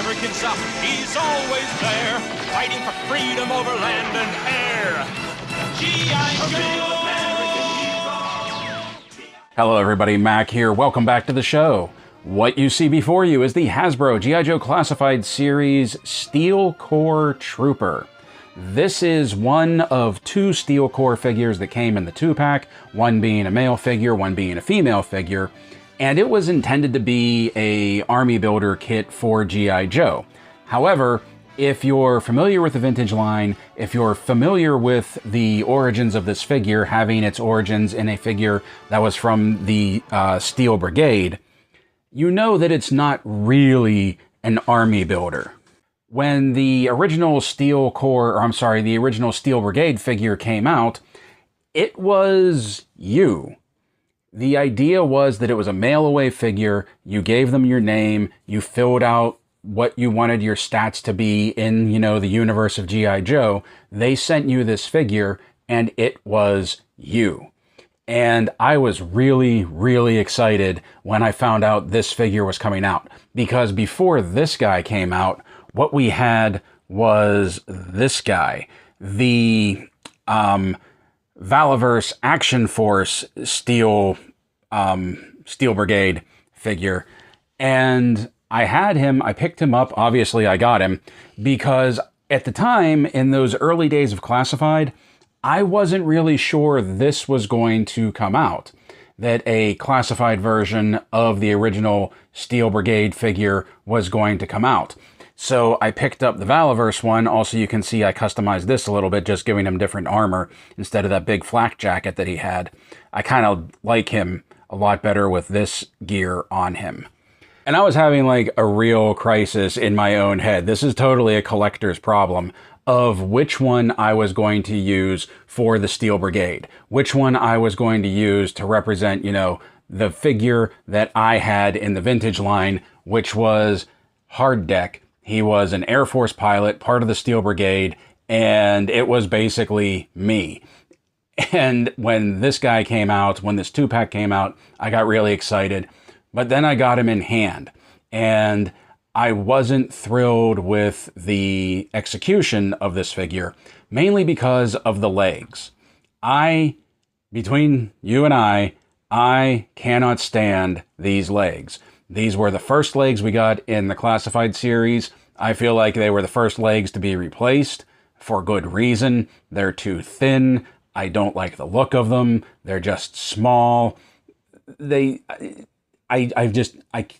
American South. He's always there, fighting for freedom over land and air. G.I. Joe! Hello everybody, Mac here. Welcome back to the show. What you see before you is the Hasbro G.I.Joe Classified Series Steel Corps Trooper. This is one of two Steel Corps figures that came in the 2-pack, one being a male figure, one being a female figure, and it was intended to be a army builder kit for G.I. Joe. However, if you're familiar with the vintage line, if you're familiar with the origins of this figure, having its origins in a figure that was from the Steel Brigade, you know that it's not really an army builder. When the original Steel Brigade figure came out, it was you. The idea was that it was a mail-away figure. You gave them your name, you filled out what you wanted your stats to be in, the universe of G.I. Joe. They sent you this figure, and it was you. And I was really, really excited when I found out this figure was coming out. Because before this guy came out, what we had was this guy. The Valaverse Action Force Steel Brigade figure. And I had him, I picked him up, obviously I got him, because at the time, in those early days of Classified, I wasn't really sure this was going to come out, that a classified version of the original Steel Brigade figure was going to come out. So I picked up the Valaverse one. Also, you can see I customized this a little bit, just giving him different armor instead of that big flak jacket that he had. I kind of like him a lot better with this gear on him. And I was having like a real crisis in my own head. This is totally a collector's problem of which one I was going to use for the Steel Brigade, which one I was going to use to represent, the figure that I had in the vintage line, which was Hard Deck. He was an Air Force pilot, part of the Steel Brigade, and it was basically me. And when this guy came out, when this 2-pack came out, I got really excited. But then I got him in hand, and I wasn't thrilled with the execution of this figure, mainly because of the legs. Between you and I cannot stand these legs. These were the first legs we got in the Classified series. I feel like they were the first legs to be replaced for good reason. They're too thin. I don't like the look of them. They're just small. The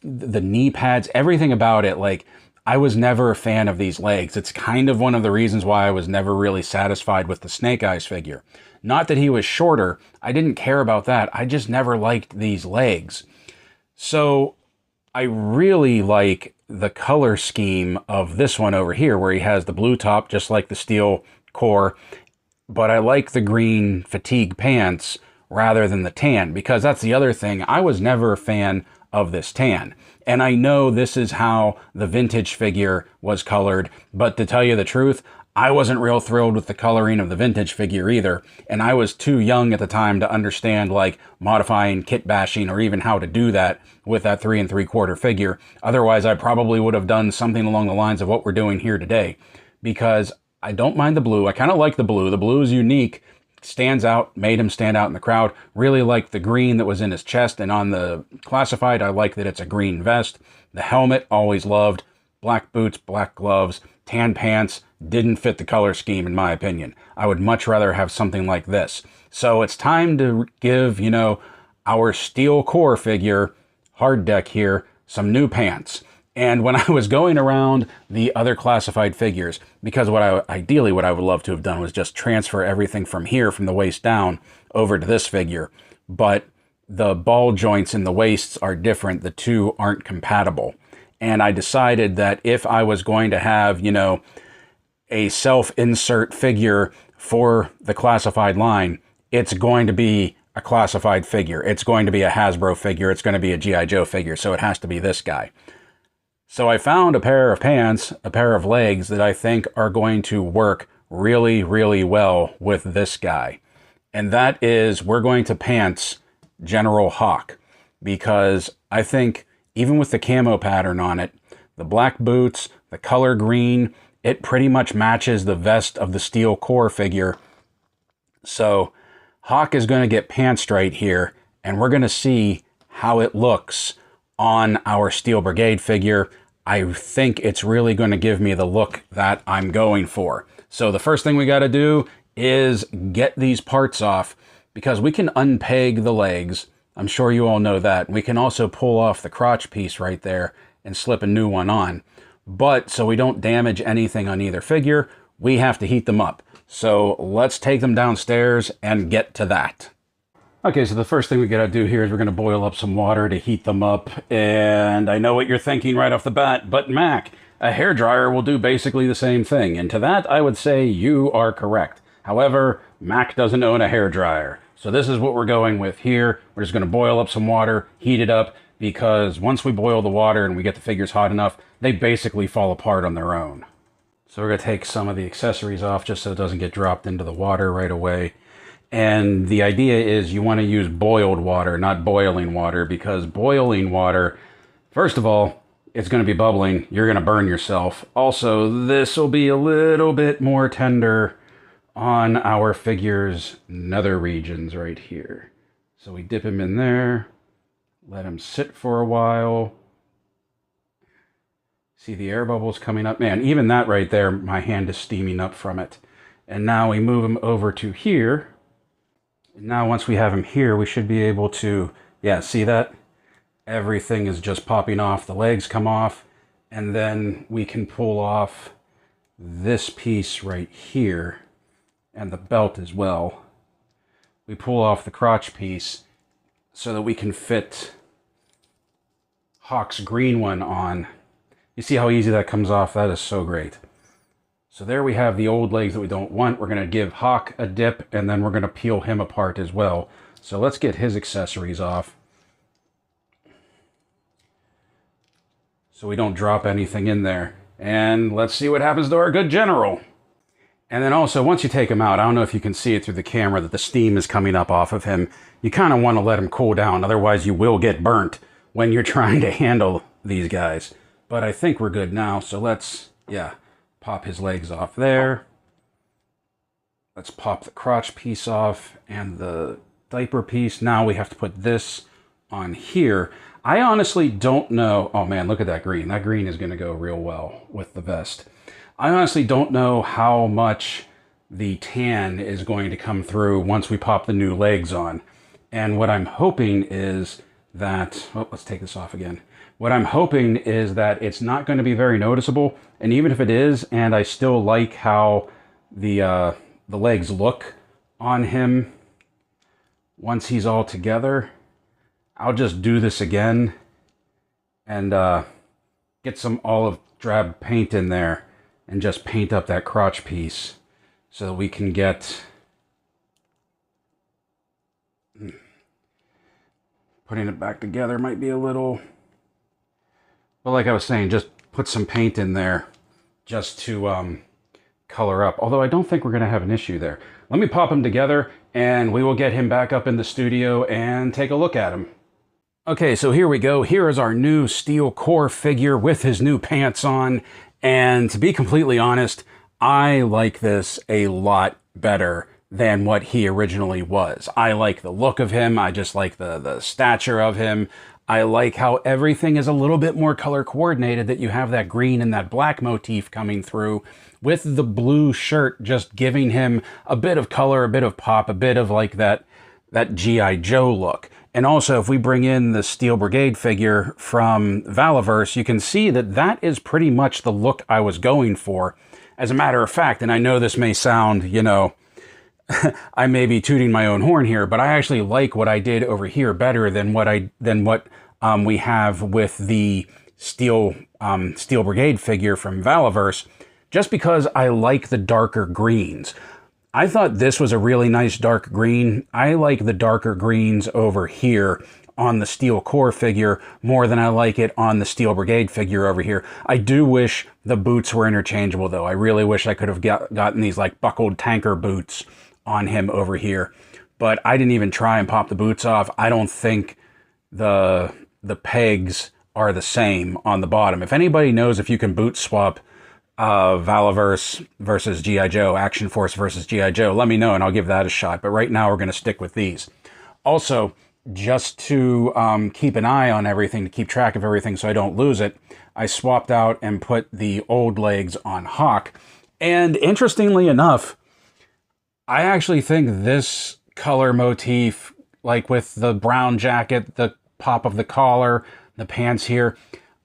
knee pads, everything about it, I was never a fan of these legs. It's kind of one of the reasons why I was never really satisfied with the Snake Eyes figure. Not that he was shorter. I didn't care about that. I just never liked these legs. So I really like the color scheme of this one over here, where he has the blue top, just like the Steel Corps. But I like the green fatigue pants rather than the tan, because that's the other thing. I was never a fan of this tan. And I know this is how the vintage figure was colored, but to tell you the truth, I wasn't real thrilled with the coloring of the vintage figure either. And I was too young at the time to understand modifying kit bashing or even how to do that with that 3 3/4 figure. Otherwise, I probably would have done something along the lines of what we're doing here today, because I don't mind the blue. I kind of like the blue. The blue is unique. Stands out, made him stand out in the crowd. Really like the green that was in his chest, and on the Classified, I like that it's a green vest. The helmet, always loved. Black boots, black gloves, tan pants, didn't fit the color scheme in my opinion. I would much rather have something like this. So it's time to give, our Steel Corps figure, Hard Deck here, some new pants. And when I was going around the other Classified figures, because what I would love to have done was just transfer everything from here, from the waist down, over to this figure. But the ball joints in the waists are different. The two aren't compatible. And I decided that if I was going to have, a self-insert figure for the Classified line, it's going to be a Classified figure. It's going to be a Hasbro figure. It's going to be a G.I. Joe figure. So it has to be this guy. So I found a pair of pants, a pair of legs that I think are going to work really, really well with this guy. And that is, we're going to pants General Hawk, because I think even with the camo pattern on it, the black boots The color green, it pretty much matches the vest of the Steel Corps figure. So Hawk is going to get pantsed right here, and we're going to see how it looks on our Steel Brigade figure. I think it's really going to give me the look that I'm going for. So the first thing we got to do is get these parts off, because we can unpeg the legs. I'm sure you all know that. We can also pull off the crotch piece right there and slip a new one on. But so we don't damage anything on either figure, we have to heat them up. So let's take them downstairs and get to that. Okay, so the first thing we gotta do here is we're gonna boil up some water to heat them up. And I know what you're thinking right off the bat, but Mac, a hairdryer will do basically the same thing. And to that, I would say you are correct. However, Mac doesn't own a hairdryer. So this is what we're going with here. We're just gonna boil up some water, heat it up, because once we boil the water and we get the figures hot enough, they basically fall apart on their own. So we're gonna take some of the accessories off just so it doesn't get dropped into the water right away. And the idea is you wanna use boiled water, not boiling water, because boiling water, first of all, it's gonna be bubbling, you're gonna burn yourself. Also, this will be a little bit more tender on our figure's nether regions right here. So we dip him in there, let him sit for a while. See the air bubbles coming up? Man, even that right there, my hand is steaming up from it. And now we move him over to here. And now once we have him here, we should be able to, yeah, see that? Everything is just popping off. The legs come off. And then we can pull off this piece right here. And the belt as well. We pull off the crotch piece so that we can fit Hawk's green one on. You see how easy that comes off? That is so great. So there we have the old legs that we don't want. We're going to give Hawk a dip, and then we're going to peel him apart as well. So let's get his accessories off, so we don't drop anything in there. And let's see what happens to our good general. And then also, once you take him out, I don't know if you can see it through the camera that the steam is coming up off of him. You kind of want to let him cool down, otherwise you will get burnt when you're trying to handle these guys. But I think we're good now, so let's, yeah, pop his legs off there. Let's pop the crotch piece off and the diaper piece. Now we have to put this on here. I honestly don't know. Oh man, look at that green. That green is going to go real well with the vest. I honestly don't know how much the tan is going to come through once we pop the new legs on. And what I'm hoping is that, oh, let's take this off again. What I'm hoping is that it's not going to be very noticeable. And even if it is, and I still like how the legs look on him once he's all together, I'll just do this again and get some olive drab paint in there and just paint up that crotch piece so that we can get, putting it back together might be a little, but like I was saying, just put some paint in there just to color up. Although I don't think we're going to have an issue there. Let me pop them together and we will get him back up in the studio and take a look at him. Okay, so here we go. Here is our new Steel Corps figure with his new pants on. And to be completely honest, I like this a lot better than what he originally was. I like the look of him. I just like the stature of him. I like how everything is a little bit more color coordinated, that you have that green and that black motif coming through with the blue shirt, just giving him a bit of color, a bit of pop, a bit of like that G.I. Joe look. And also, if we bring in the Steel Brigade figure from Valaverse, you can see that that is pretty much the look I was going for. As a matter of fact, and I know this may sound, you know, I may be tooting my own horn here, but I actually like what I did over here better than what we have with the Steel Brigade figure from Valaverse, just because I like the darker greens. I thought this was a really nice dark green. I like the darker greens over here on the Steel Corps figure more than I like it on the Steel Brigade figure over here. I do wish the boots were interchangeable though. I really wish I could have gotten these like buckled tanker boots on him over here. But I didn't even try and pop the boots off. I don't think the pegs are the same on the bottom. If anybody knows if you can boot swap Valaverse versus G.I. Joe, Action Force versus G.I. Joe, let me know and I'll give that a shot. But right now we're going to stick with these. Also, just to keep an eye on everything, to keep track of everything so I don't lose it, I swapped out and put the old legs on Hawk. And interestingly enough, I actually think this color motif, like with the brown jacket, the pop of the collar, the pants here,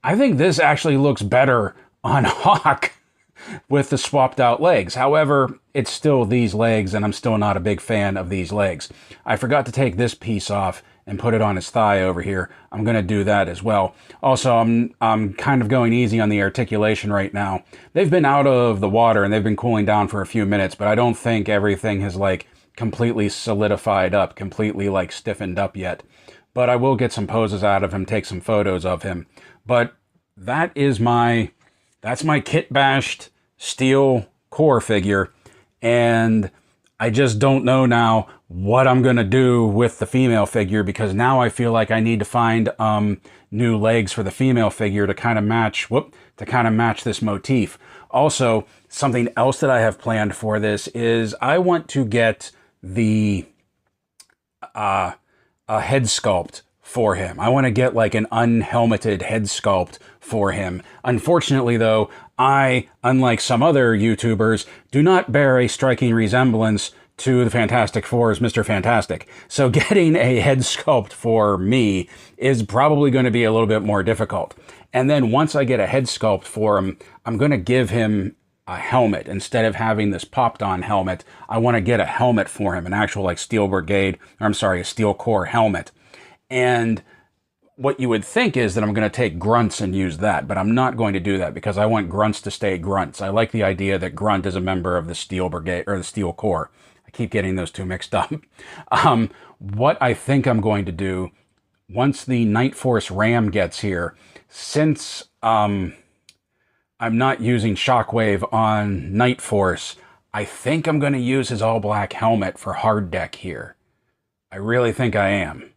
I think this actually looks better on Hawk with the swapped out legs. However, it's still these legs, and I'm still not a big fan of these legs. I forgot to take this piece off and put it on his thigh over here. I'm going to do that as well. Also, I'm kind of going easy on the articulation right now. They've been out of the water and they've been cooling down for a few minutes, but I don't think everything has like completely solidified up, completely like stiffened up yet. But I will get some poses out of him, take some photos of him. But that is that's my kit bashed Steel Corps figure, and I just don't know now what I'm going to do with the female figure, because now I feel like I need to find new legs for the female figure to kind of match this motif. Also, something else that I have planned for this is I want to get the a head sculpt for him. I want to get like an unhelmeted head sculpt for him. Unfortunately though, I, unlike some other YouTubers, do not bear a striking resemblance to the Fantastic Four's Mr. Fantastic. So getting a head sculpt for me is probably going to be a little bit more difficult. And then once I get a head sculpt for him, I'm going to give him a helmet. Instead of having this popped on helmet, I want to get a helmet for him, an actual like Steel Brigade, or I'm sorry, a Steel Corps helmet. And what you would think is that I'm going to take Grunts and use that, but I'm not going to do that because I want Grunts to stay Grunts. I like the idea that Grunt is a member of the Steel Brigade or the Steel Corps. I keep getting those two mixed up. What I think I'm going to do once the Night Force Ram gets here, since I'm not using Shockwave on Night Force, I think I'm going to use his all-black helmet for hard deck here. I really think I am.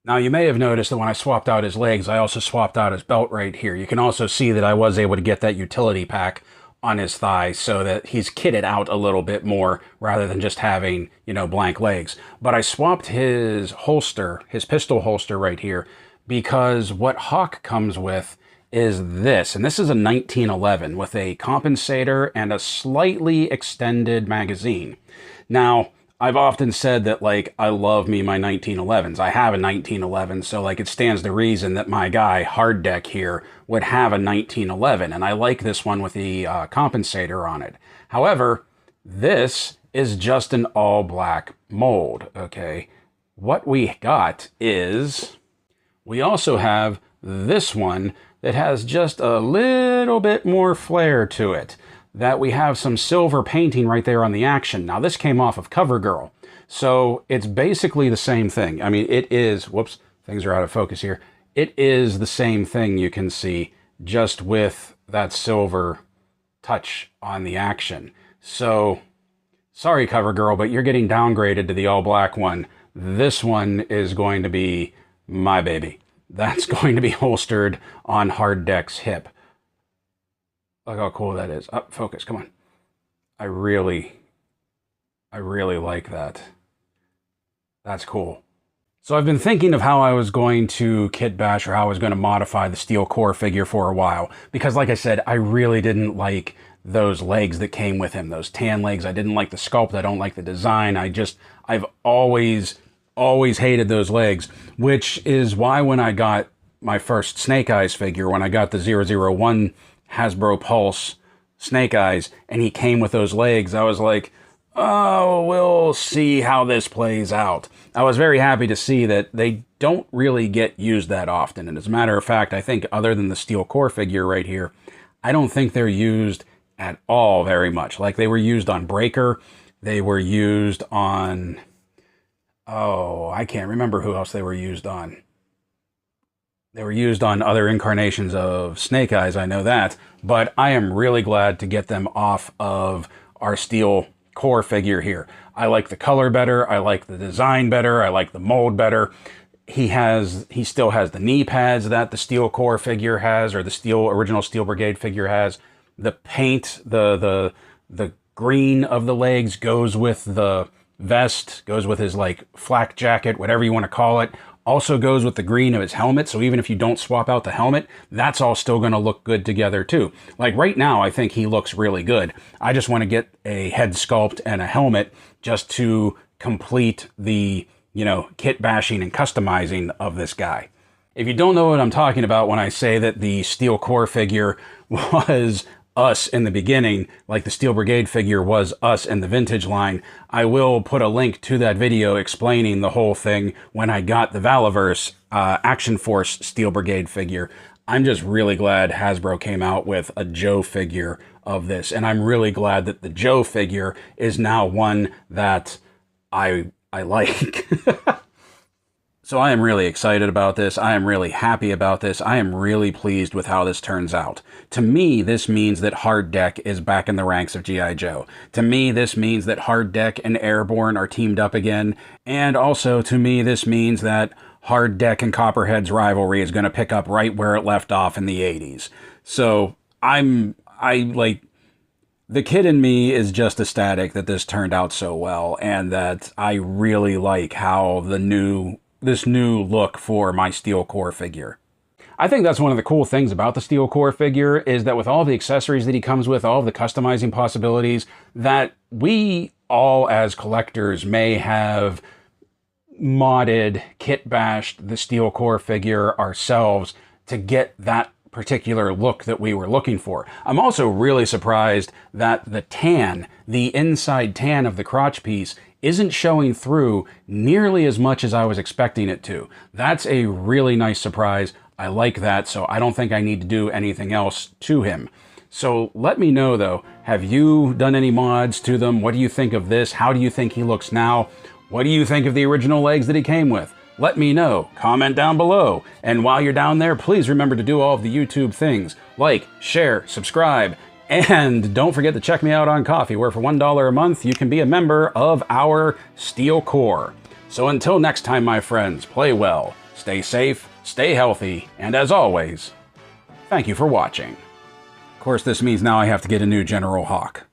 Now, you may have noticed that when I swapped out his legs, I also swapped out his belt right here. You can also see that I was able to get that utility pack on his thigh so that he's kitted out a little bit more rather than just having, you know, blank legs. But I swapped his holster, his pistol holster right here, because what Hawk comes with is this. And this is a 1911 with a compensator and a slightly extended magazine. Now, I've often said that, like, I love me my 1911s. I have a 1911, so, like, it stands to reason that my guy, Hard Deck here, would have a 1911, and I like this one with the compensator on it. However, this is just an all-black mold, okay? What we got is, we also have this one that has just a little bit more flair to it. That we have some silver painting right there on the action. Now, this came off of CoverGirl, so it's basically the same thing. I mean, it is, whoops, things are out of focus here. It is the same thing, you can see, just with that silver touch on the action. So, sorry, CoverGirl, but you're getting downgraded to the all-black one. This one is going to be my baby. That's going to be holstered on Hard Deck's hip. Look how cool that is. Up, focus, come on. I really like that. That's cool. So I've been thinking of how I was going to kit bash, or how I was going to modify the Steel Corps figure for a while. Because like I said, I really didn't like those legs that came with him. Those tan legs. I didn't like the sculpt. I don't like the design. I've always hated those legs. Which is why when I got my first Snake Eyes figure, when I got the 001 Hasbro Pulse Snake Eyes, and he came with those legs, I was like, oh, we'll see how this plays out. I was very happy to see that they don't really get used that often. And as a matter of fact, I think other than the Steel Corps figure right here, I don't think they're used at all very much. Like, they were used on Breaker. They were used on, oh, I can't remember who else they were used on. They were used on other incarnations of Snake Eyes, I know that, but I am really glad to get them off of our Steel Corps figure here. I like the color better, I like the design better, I like the mold better. he still has the knee pads that the Steel Corps figure has, or the original Steel Brigade figure has. The paint, the green of the legs goes with the vest, goes with his like flak jacket, whatever you want to call it. Also goes with the green of his helmet, so even if you don't swap out the helmet, that's all still going to look good together too. Like right now, I think he looks really good. I just want to get a head sculpt and a helmet just to complete the, you know, kit bashing and customizing of this guy. If you don't know what I'm talking about when I say that the Steel Corps figure was us in the beginning, like the Steel Brigade figure was us in the vintage line, I will put a link to that video explaining the whole thing when I got the Valaverse Action Force Steel Brigade figure. I'm just really glad Hasbro came out with a Joe figure of this, and I'm really glad that the Joe figure is now one that I like. So I am really excited about this. I am really happy about this. I am really pleased with how this turns out. To me, this means that Hard Deck is back in the ranks of G.I. Joe. To me, this means that Hard Deck and Airborne are teamed up again. And also, to me, this means that Hard Deck and Copperhead's rivalry is going to pick up right where it left off in the 80s. So the kid in me is just ecstatic that this turned out so well, and that I really like how this new look for my Steel Corps figure. I think that's one of the cool things about the Steel Corps figure, is that with all the accessories that he comes with, all of the customizing possibilities, that we all as collectors may have modded, kit bashed the Steel Corps figure ourselves to get that particular look that we were looking for. I'm also really surprised that the tan, the inside tan of the crotch piece, isn't showing through nearly as much as I was expecting it to. That's a really nice surprise. I like that, so I don't think I need to do anything else to him. So let me know though, have you done any mods to them? What do you think of this? How do you think he looks now? What do you think of the original legs that he came with? Let me know. Comment down below. And while you're down there, please remember to do all of the YouTube things. Like, share, subscribe, and don't forget to check me out on Coffee, where for $1 a month, you can be a member of our Steel Corps. So until next time, my friends, play well, stay safe, stay healthy, and as always, thank you for watching. Of course, this means now I have to get a new General Hawk.